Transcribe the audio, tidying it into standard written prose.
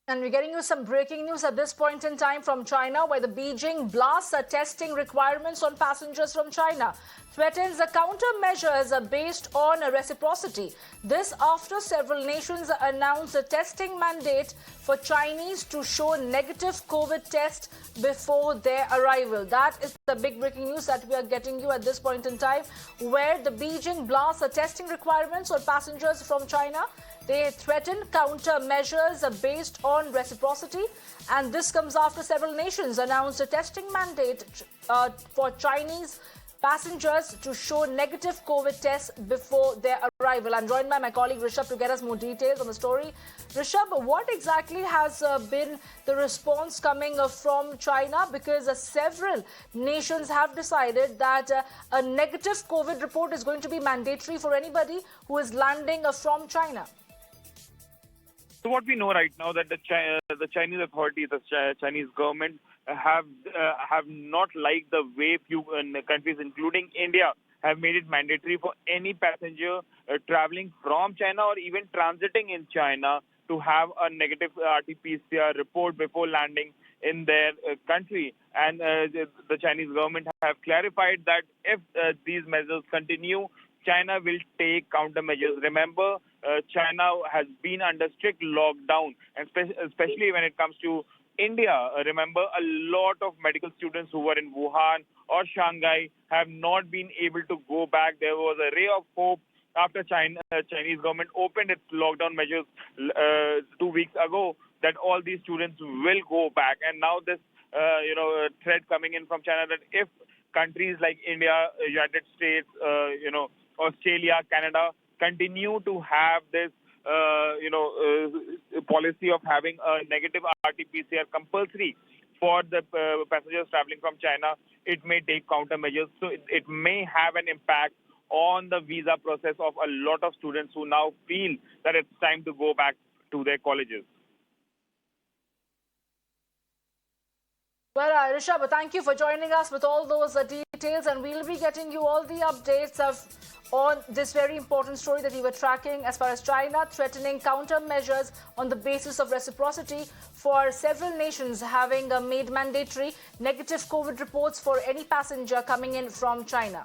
And we're getting you some breaking news at this point in time from China, where the Beijing blasts are testing requirements on passengers from China, threatens the countermeasures are based on a reciprocity. This after several nations announced a testing mandate for Chinese to show negative COVID test before their arrival. That is the big breaking news that we are getting you at this point in time, where the Beijing blasts are testing requirements on passengers from China. They threaten countermeasures based on reciprocity, and this comes after several nations announced a testing mandate for Chinese passengers to show negative COVID tests before their arrival. I'm joined by my colleague Rishabh to get us more details on the story. Rishabh, what exactly has been the response coming from China? Because several nations have decided that a negative COVID report is going to be mandatory for anybody who is landing from China. So what we know right now that the Chinese authorities, the Chinese government have not liked the way few countries, including India, have made it mandatory for any passenger traveling from China or even transiting in China to have a negative RT-PCR report before landing in their country. And the Chinese government have clarified that if these measures continue, China will take countermeasures. Remember, China has been under strict lockdown, and especially when it comes to India. Remember, a lot of medical students who were in Wuhan or Shanghai have not been able to go back. There was a ray of hope after Chinese government opened its lockdown measures 2 weeks ago that all these students will go back. And now this, threat coming in from China that if countries like India, United States, Australia, Canada continue to have this, policy of having a negative RT-PCR compulsory for the passengers traveling from China, it may take countermeasures. So it may have an impact on the visa process of a lot of students who now feel that it's time to go back to their colleges. Well, Rishabh, thank you for joining us with all those details, and we'll be getting you all the updates on this very important story that we were tracking as far as China threatening countermeasures on the basis of reciprocity for several nations having made mandatory negative COVID reports for any passenger coming in from China.